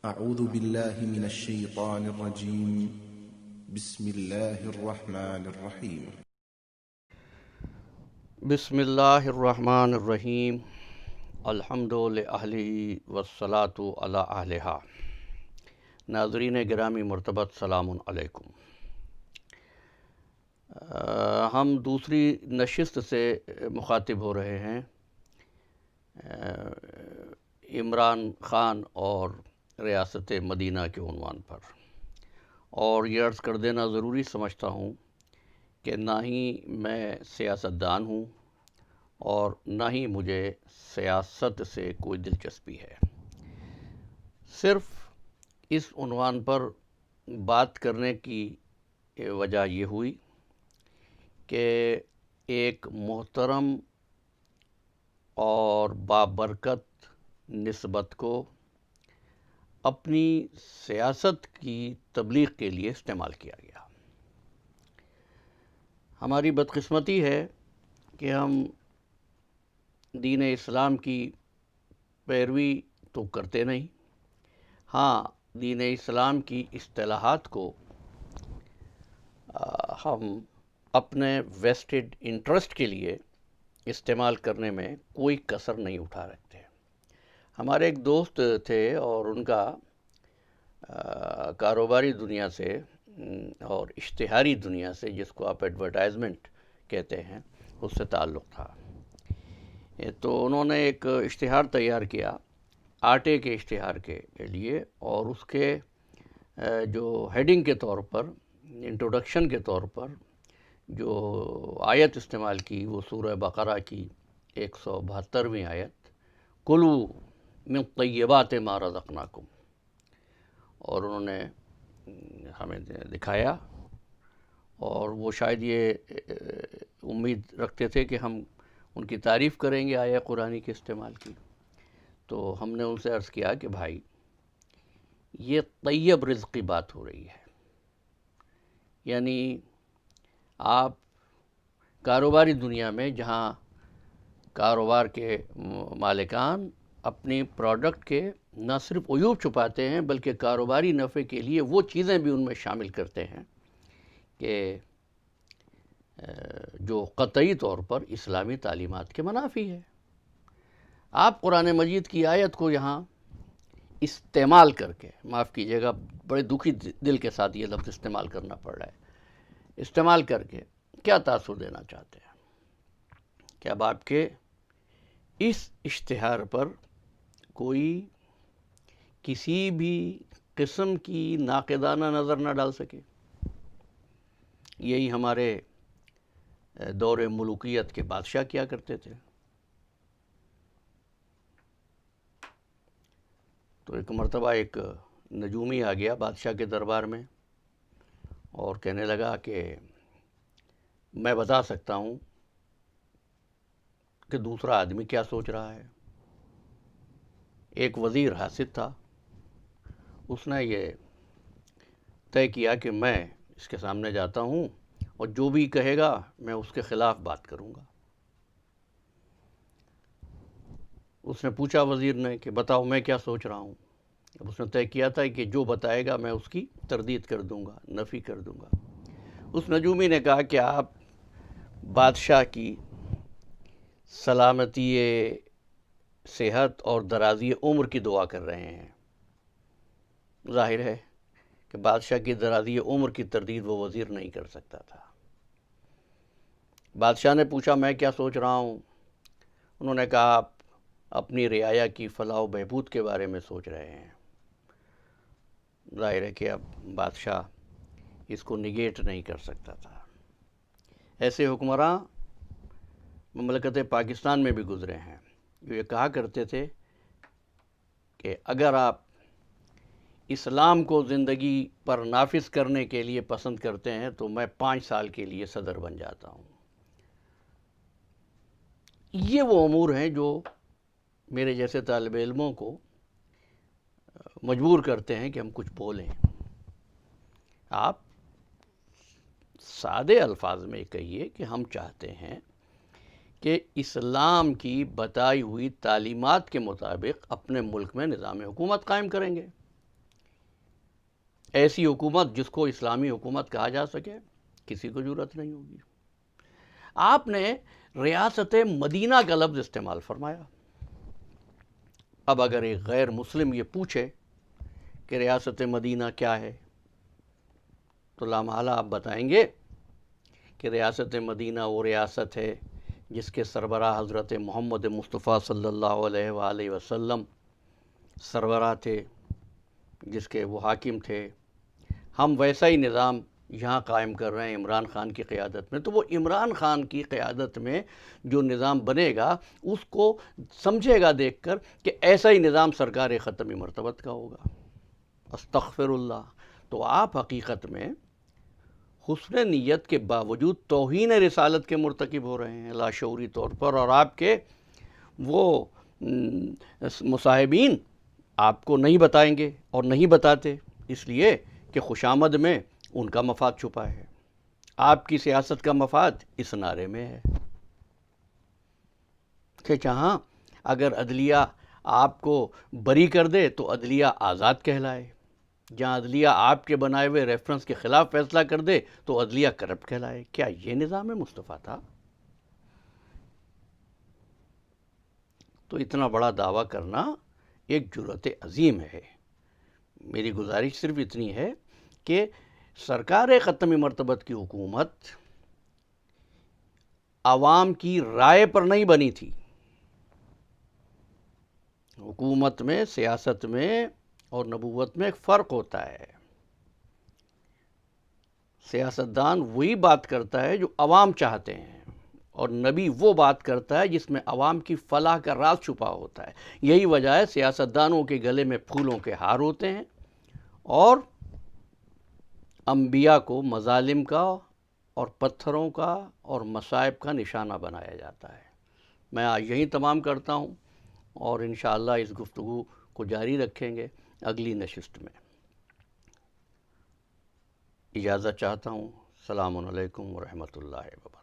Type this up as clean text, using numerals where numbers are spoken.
أعوذ بالله من الشيطان الرجيم. بسم الله الرحمن الرحيم. بسم اللہ الرحمن الرحیم. الحمد للہ والصلاة علی اہلہا. ناظرین گرامی مرتبت سلام علیکم. ہم دوسری نشست سے مخاطب ہو رہے ہیں عمران خان اور ریاست مدینہ کے عنوان پر، اور یہ عرض کر دینا ضروری سمجھتا ہوں کہ نہ ہی میں سیاستدان ہوں اور نہ ہی مجھے سیاست سے کوئی دلچسپی ہے. صرف اس عنوان پر بات کرنے کی وجہ یہ ہوئی کہ ایک محترم اور بابرکت نسبت کو اپنی سیاست کی تبلیغ کے لیے استعمال کیا گیا. ہماری بدقسمتی ہے کہ ہم دین اسلام کی پیروی تو کرتے نہیں، ہاں دین اسلام کی اصطلاحات کو ہم اپنے ویسٹڈ انٹرسٹ کے لیے استعمال کرنے میں کوئی کسر نہیں اٹھا رکھتے. ہمارے ایک دوست تھے اور ان کا کاروباری دنیا سے اور اشتہاری دنیا سے، جس کو آپ ایڈورٹائزمنٹ کہتے ہیں، اس سے تعلق تھا. تو انہوں نے ایک اشتہار تیار کیا آٹے کے اشتہار کے لیے، اور اس کے جو ہیڈنگ کے طور پر، انٹروڈکشن کے طور پر جو آیت استعمال کی وہ سورہ بقرہ کی 172ویں آیت، کلو من طیبات ما رزقناکم. اور انہوں نے ہمیں دکھایا، اور وہ شاید یہ امید رکھتے تھے کہ ہم ان کی تعریف کریں گے آیہ قرآنی کے استعمال کی. تو ہم نے ان سے عرض کیا کہ بھائی یہ طیب رزق کی بات ہو رہی ہے، یعنی آپ کاروباری دنیا میں جہاں کاروبار کے مالکان اپنی پروڈکٹ کے نہ صرف عیوب چھپاتے ہیں بلکہ کاروباری نفع کے لیے وہ چیزیں بھی ان میں شامل کرتے ہیں کہ جو قطعی طور پر اسلامی تعلیمات کے منافی ہے. آپ قرآن مجید کی آیت کو یہاں استعمال کر کے، معاف کیجیے گا بڑے دکھی دل کے ساتھ یہ لفظ استعمال کرنا پڑ رہا ہے، استعمال کر کے کیا تاثر دینا چاہتے ہیں کہ اب آپ کے اس اشتہار پر کوئی کسی بھی قسم کی ناقدانہ نظر نہ ڈال سکے. یہی ہمارے دور ملوکیت کے بادشاہ کیا کرتے تھے. تو ایک مرتبہ ایک نجومی آ گیا بادشاہ کے دربار میں اور کہنے لگا کہ میں بتا سکتا ہوں کہ دوسرا آدمی کیا سوچ رہا ہے. ایک وزیر حاسد تھا، اس نے یہ طے کیا کہ میں اس کے سامنے جاتا ہوں اور جو بھی کہے گا میں اس کے خلاف بات کروں گا. اس نے پوچھا وزیر نے کہ بتاؤ میں کیا سوچ رہا ہوں. اب اس نے طے کیا تھا کہ جو بتائے گا میں اس کی تردید کر دوں گا، نفی کر دوں گا. اس نجومی نے کہا کہ آپ بادشاہ کی سلامتی صحت اور درازی عمر کی دعا کر رہے ہیں. ظاہر ہے کہ بادشاہ کی درازی عمر کی تردید وہ وزیر نہیں کر سکتا تھا. بادشاہ نے پوچھا میں کیا سوچ رہا ہوں. انہوں نے کہا آپ اپنی رعایا کی فلاح و بہبود کے بارے میں سوچ رہے ہیں. ظاہر ہے کہ اب بادشاہ اس کو نگیٹ نہیں کر سکتا تھا. ایسے حکمراں مملکت پاکستان میں بھی گزرے ہیں جو یہ کہا کرتے تھے کہ اگر آپ اسلام کو زندگی پر نافذ کرنے کے لیے پسند کرتے ہیں تو میں 5 سال کے لیے صدر بن جاتا ہوں. یہ وہ امور ہیں جو میرے جیسے طالب علموں کو مجبور کرتے ہیں کہ ہم کچھ بولیں. آپ سادے الفاظ میں کہیے کہ ہم چاہتے ہیں کہ اسلام کی بتائی ہوئی تعلیمات کے مطابق اپنے ملک میں نظام حکومت قائم کریں گے. ایسی حکومت جس کو اسلامی حکومت کہا جا سکے کسی کو جرأت نہیں ہوگی۔ آپ نے ریاست مدینہ کا لفظ استعمال فرمایا۔ اب اگر ایک غیر مسلم یہ پوچھے کہ ریاست مدینہ کیا ہے تو لامحالہ آپ بتائیں گے کہ ریاست مدینہ وہ ریاست ہے جس کے سربراہ حضرت محمد مصطفیٰ صلی اللہ علیہ وآلہ وسلم سربراہ تھے، جس کے وہ حاکم تھے۔ ہم ویسا ہی نظام یہاں قائم کر رہے ہیں عمران خان کی قیادت میں، تو وہ عمران خان کی قیادت میں جو نظام بنے گا اس کو سمجھے گا دیکھ کر کہ ایسا ہی نظام سرکار ختمی مرتبت کا ہوگا۔ استغفر اللہ۔ تو آپ حقیقت میں حسن نیت کے باوجود توہین رسالت کے مرتکب ہو رہے ہیں لاشعوری طور پر، اور آپ کے وہ مصاحبین آپ کو نہیں بتائیں گے اور نہیں بتاتے، اس لیے کہ خوشامد میں ان کا مفاد چھپا ہے۔ آپ کی سیاست کا مفاد اس نعرے میں ہے کہ جہاں اگر عدلیہ آپ کو بری کر دے تو عدلیہ آزاد کہلائے، جہاں عدلیہ آپ کے بنائے ہوئے ریفرنس کے خلاف فیصلہ کر دے تو عدلیہ کرپٹ کہلائے۔ کیا یہ نظام مصطفیٰ تھا؟ تو اتنا بڑا دعویٰ کرنا ایک جرأت عظیم ہے۔ میری گزارش صرف اتنی ہے کہ سرکار ختمی مرتبت کی حکومت عوام کی رائے پر نہیں بنی تھی۔ حکومت میں، سیاست میں اور نبوت میں ایک فرق ہوتا ہے۔ سیاستدان وہی بات کرتا ہے جو عوام چاہتے ہیں، اور نبی وہ بات کرتا ہے جس میں عوام کی فلاح کا راز چھپا ہوتا ہے۔ یہی وجہ ہے سیاستدانوں کے گلے میں پھولوں کے ہار ہوتے ہیں اور انبیاء کو مظالم کا اور پتھروں کا اور مصائب کا نشانہ بنایا جاتا ہے۔ میں آج یہیں تمام کرتا ہوں اور انشاءاللہ اس گفتگو کو جاری رکھیں گے اگلی نشست میں۔ اجازت چاہتا ہوں۔ السلام علیکم ورحمۃ اللہ وبرکاتہ۔